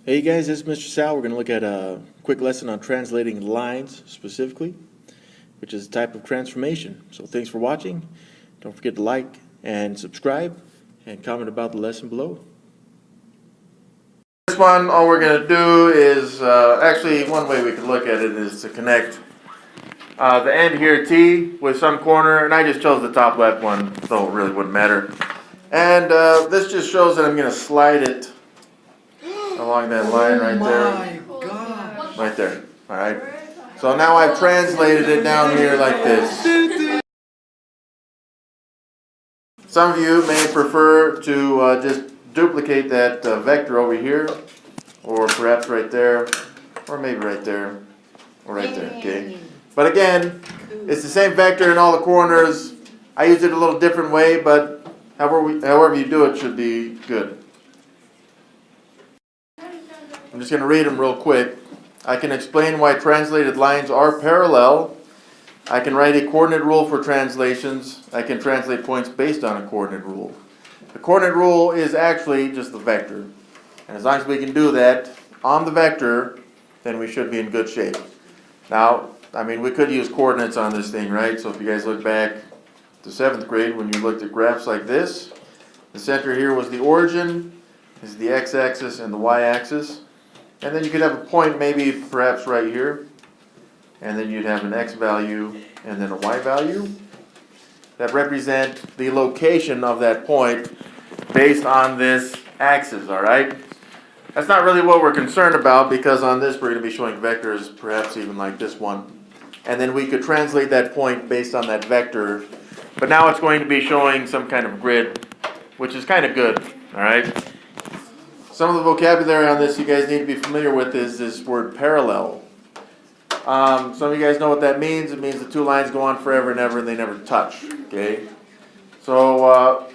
Hey guys, this is Mr. Sal. We're going to look at a quick lesson on translating lines specifically, which is a type of transformation. So thanks for watching. Don't forget to like and subscribe and comment about the lesson below. This one, all we're going to do is, actually one way we could look at it is to connect the end here, T, with some corner, and I just chose the top left one, so it really wouldn't matter. And this just shows that I'm going to slide it along that line right there. God. Right there. Alright. So now I've translated it down here like this. Some of you may prefer to just duplicate that vector over here, or perhaps right there, or maybe right there, or right there, okay? But again, it's the same vector in all the corners. I use it a little different way, but however you do it should be good. I'm just going to read them real quick. I can explain why translated lines are parallel. I can write a coordinate rule for translations. I can translate points based on a coordinate rule. The coordinate rule is actually just the vector. And as long as we can do that on the vector, then we should be in good shape. Now, I mean, we could use coordinates on this thing, right? So if you guys look back to 7th grade when you looked at graphs like this, the center here was the origin, this is the x-axis and the y-axis. And then you could have a point maybe perhaps right here. And then you'd have an x value and then a y value that represent the location of that point based on this axis, alright? That's not really what we're concerned about, because on this we're going to be showing vectors perhaps even like this one. And then we could translate that point based on that vector. But now it's going to be showing some kind of grid, which is kind of good, alright? Some of the vocabulary on this you guys need to be familiar with is this word parallel. Some of you guys know what that means. It means the two lines go on forever and ever and they never touch. Okay? So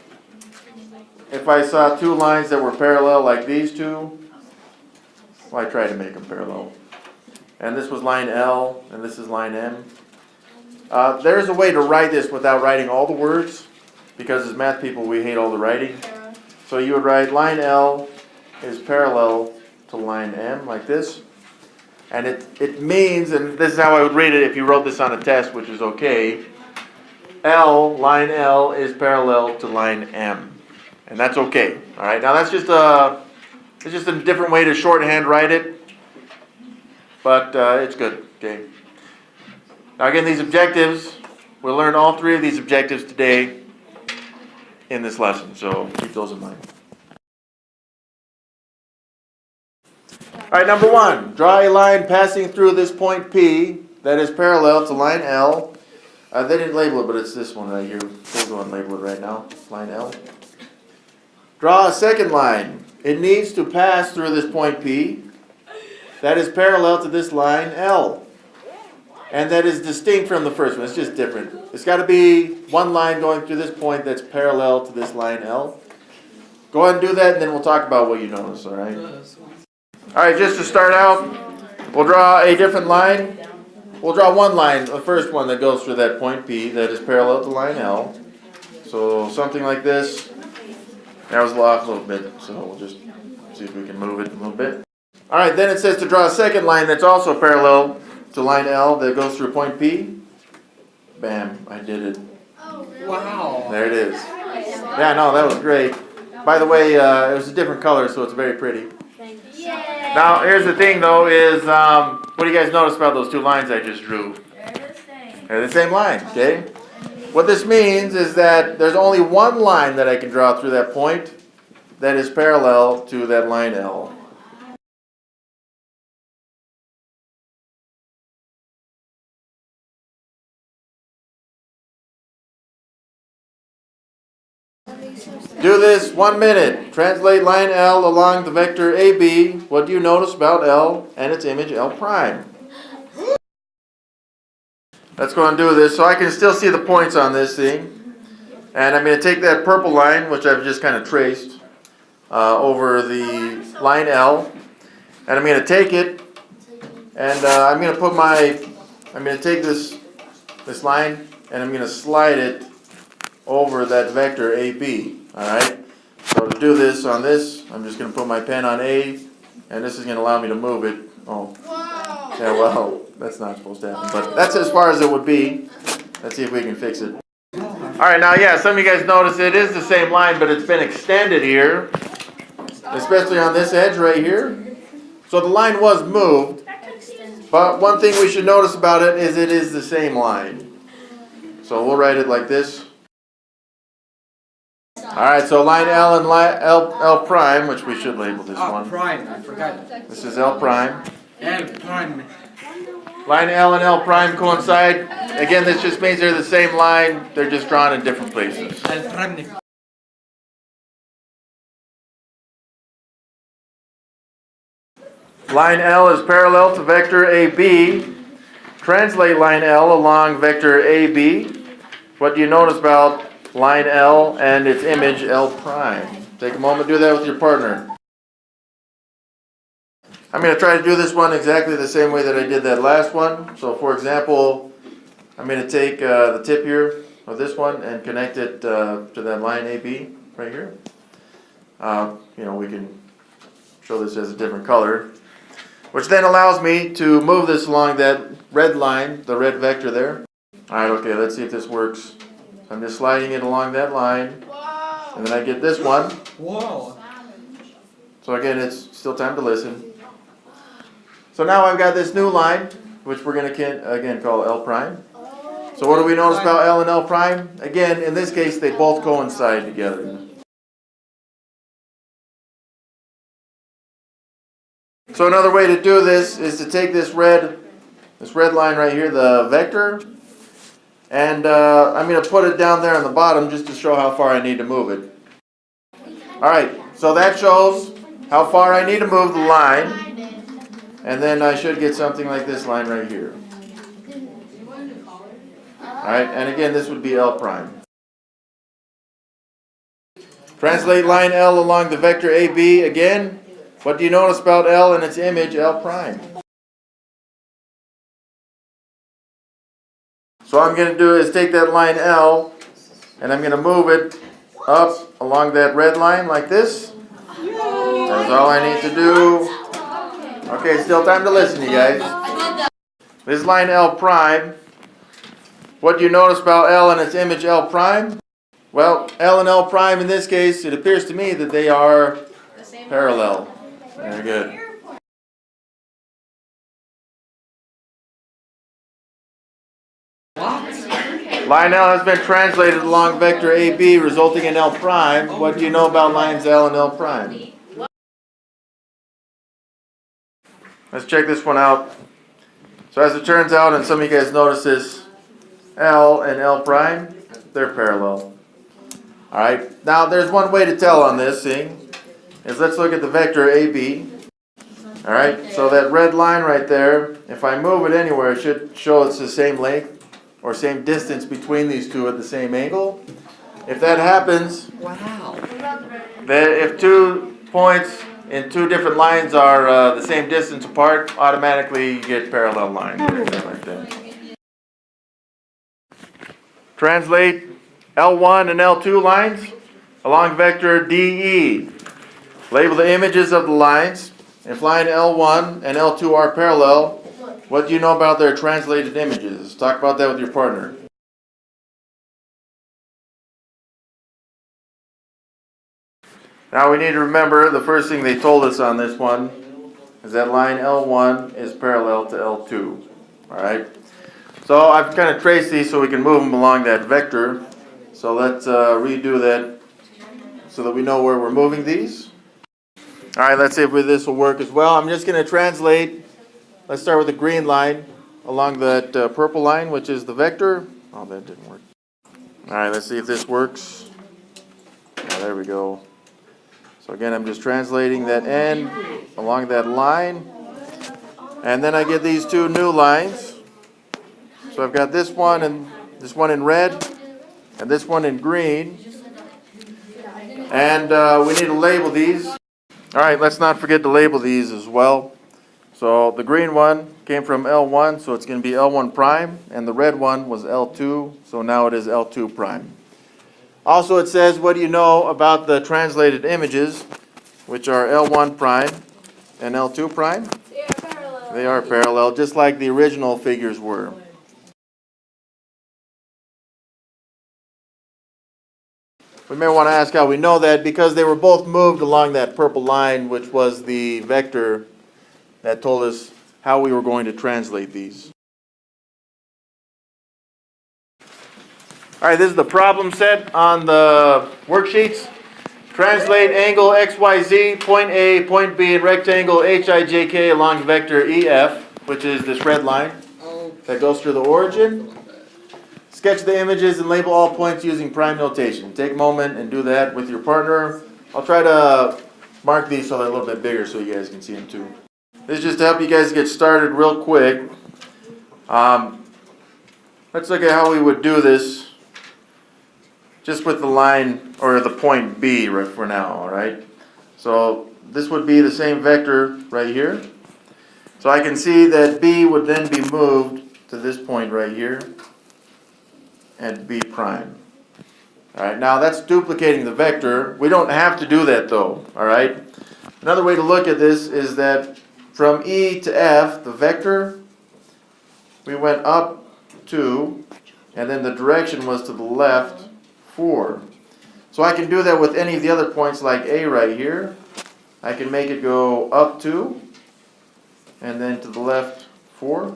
if I saw two lines that were parallel like these two, well, I tried to make them parallel. And this was line L and this is line M. There's a way to write this without writing all the words, because as math people we hate all the writing. So you would write line L is parallel to line M like this. And it means, and this is how I would read it if you wrote this on a test, which is okay, line L is parallel to line M. And that's okay. Alright, now that's just a different way to shorthand write it, but it's good. Okay. Now again, these objectives, we'll learn all three of these objectives today in this lesson, so keep those in mind. Alright, number one, draw a line passing through this point P that is parallel to line L. They didn't label it, but it's this one right here. We'll go and label it right now, line L. Draw a second line. It needs to pass through this point P that is parallel to this line L. And that is distinct from the first one. It's just different. It's got to be one line going through this point that's parallel to this line L. Go ahead and do that, and then we'll talk about what you notice, alright? Alright, just to start out, we'll draw a different line. We'll draw one line, the first one that goes through that point P that is parallel to line L. So something like this. That was off a little bit, so we'll just see if we can move it a little bit. Alright, then it says to draw a second line that's also parallel to line L that goes through point P. Bam, I did it. Wow. There it is. Yeah, no, that was great. By the way, it was a different color, so it's very pretty. Now, here's the thing, though, is what do you guys notice about those two lines I just drew? They're the same line, okay? What this means is that there's only one line that I can draw through that point that is parallel to that line L. Do this 1 minute. Translate line L along the vector AB. What do you notice about L and its image L prime? Let's go and do this so I can still see the points on this thing. And I'm going to take that purple line, which I've just kind of traced, over the line L. And I'm going to take it, and I'm going to take this line, and I'm going to slide it over that vector AB. Alright, so to do this on this, I'm just going to put my pen on A, And this is going to allow me to move it. Oh, yeah, well, that's not supposed to happen. But that's as far as it would be. Let's see if we can fix it. Alright, now yeah, some of you guys notice it is the same line, but it's been extended here. Especially on this edge right here. So the line was moved. But one thing we should notice about it is the same line. So we'll write it like this. Alright, so line L and L prime, which we should label this one. Prime, I forgot. This is L prime. L prime. Line L and L prime coincide. Again, this just means they're the same line, they're just drawn in different places. L prime. Line L is parallel to vector AB. Translate line L along vector AB. What do you notice about line L and its image L prime? Take a moment to do that with your partner. I'm going to try to do this one exactly the same way that I did that last one. So for example, I'm going to take the tip here of this one and connect it to that line AB right here. We can show this as a different color, which then allows me to move this along that red line, the red vector there. Alright, okay, let's see if this works. I'm just sliding it along that line, and then I get this one. Whoa. So again, it's still time to listen. So now I've got this new line, which we're going to again call L prime. So what do we notice about L and L prime? Again, in this case, they both coincide together. So another way to do this is to take this red line right here, the vector, and I'm going to put it down there on the bottom just to show how far I need to move it. Alright, so that shows how far I need to move the line, and then I should get something like this line right here. Alright, and again this would be L prime. Translate line L along the vector AB again. What do you notice about L and its image, L prime? So what I'm going to do is take that line L, and I'm going to move it up along that red line like this. That's all I need to do. Okay, still time to listen, you guys. This line L prime. What do you notice about L and its image, L prime? Well, L and L prime in this case, it appears to me that they are parallel. Very good. Line L has been translated along vector AB, resulting in L prime. What do you know about lines L and L prime? Let's check this one out. So as it turns out, and some of you guys notice this, L and L prime, they're parallel. Alright, now there's one way to tell on this, see? Is let's look at the vector AB. Alright, so that red line right there, if I move it anywhere, it should show it's the same length or same distance between these two at the same angle. If that happens, Wow. that if 2 points in 2 different lines are the same distance apart, automatically you get parallel lines like that. Translate L1 and L2 lines along vector DE. Label the images of the lines. If line L1 and L2 are parallel, what do you know about their translated images? Talk about that with your partner. Now we need to remember the first thing they told us on this one is that line L1 is parallel to L2. Alright? So I've kind of traced these so we can move them along that vector. So let's redo that so that we know where we're moving these. Alright, let's see if this will work as well. I'm just going to translate. Let's start with the green line along that purple line, which is the vector. Oh, that didn't work. Alright, let's see if this works. Oh, there we go. So again, I'm just translating that end along that line. And then I get these 2 new lines. So I've got this one in red and this one in green. And we need to label these. Alright, let's not forget to label these as well. So the green one came from L1, so it's going to be L1 prime, and the red one was L2, so now it is L2 prime. Also it says, what do you know about the translated images, which are L1 prime and L2 prime? They are parallel. They are parallel, just like the original figures were. We may want to ask how we know that, because they were both moved along that purple line, which was the vector that told us how we were going to translate these. All right, this is the problem set on the worksheets. Translate angle XYZ, point A, point B, and rectangle HIJK along vector EF, which is this red line that goes through the origin. Sketch the images and label all points using prime notation. Take a moment and do that with your partner. I'll try to mark these so they're a little bit bigger so you guys can see them too. This is just to help you guys get started real quick. Let's look at how we would do this just with the line, or the point B right for now, alright? So this would be the same vector right here. So I can see that B would then be moved to this point right here and B prime. Alright, now that's duplicating the vector. We don't have to do that though, alright? Another way to look at this is that from E to F, the vector, we went up 2, and then the direction was to the left 4. So I can do that with any of the other points like A right here. I can make it go up 2, and then to the left 4.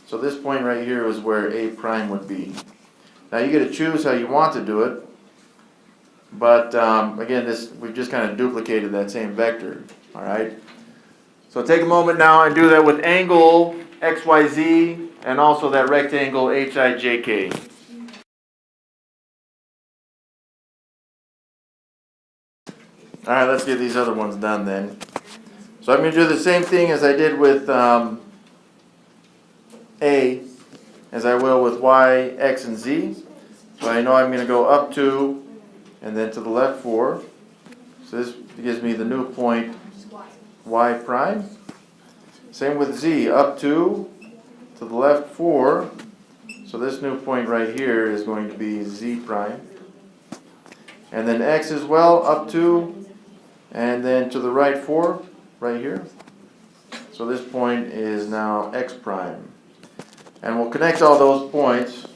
So this point right here is where A prime would be. Now you get to choose how you want to do it, but again, we've just kind of duplicated that same vector. All right. So take a moment now and do that with angle XYZ and also that rectangle HIJK. All right, let's get these other ones done then. So I'm going to do the same thing as I did with A, as I will with Y, X, and Z. So I know I'm going to go up 2 and then to the left 4. So this gives me the new point Y prime. Same with Z, up 2 to the left 4. So this new point right here is going to be Z prime. And then X as well, up 2 and then to the right 4 right here. So this point is now X prime. And we'll connect all those points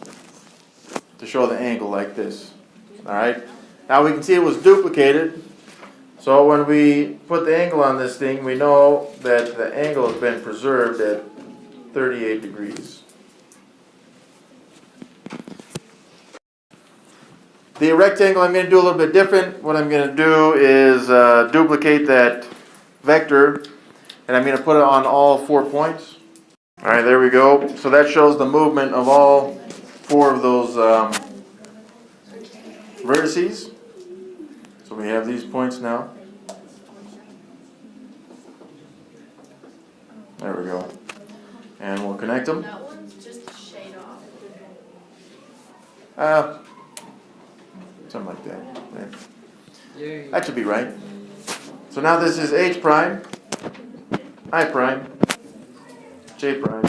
to show the angle like this. Alright? Now we can see it was duplicated. So when we put the angle on this thing, we know that the angle has been preserved at 38 degrees. The rectangle I'm going to do a little bit different. What I'm going to do is duplicate that vector, and I'm going to put it on all 4 points. Alright, there we go. So that shows the movement of all 4 of those vertices. So we have these points now. There we go. And we'll connect them. That one's just a shade off. Something like that. Right. Yay. That should be right. So now this is H prime, I prime, J prime,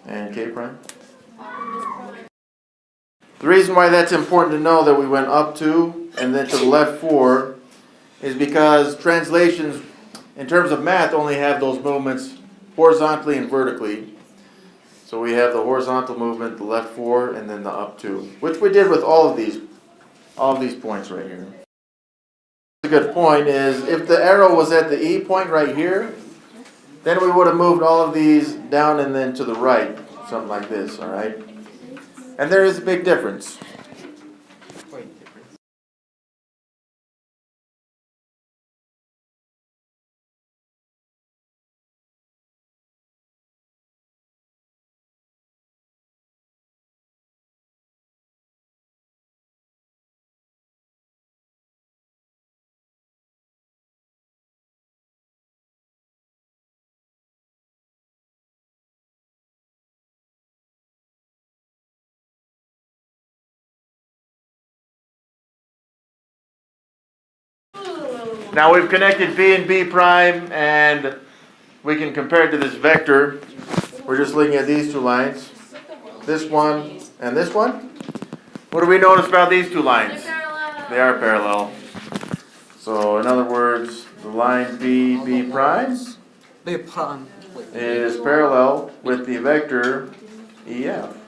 and K prime. The reason why that's important to know that we went up 2 and then to the left 4 is because translations in terms of math only have those movements horizontally and vertically. So we have the horizontal movement, the left 4, and then the up 2, which we did with all of these points right here. A good point is if the arrow was at the E point right here, then we would have moved all of these down and then to the right, something like this, all right? And there is a big difference. Quite different. Now we've connected B and B prime, and we can compare it to this vector. We're just looking at these 2 lines. This one and this one. What do we notice about these 2 lines? They're parallel. They are parallel. So in other words, the line B prime B prime. is parallel with the vector EF.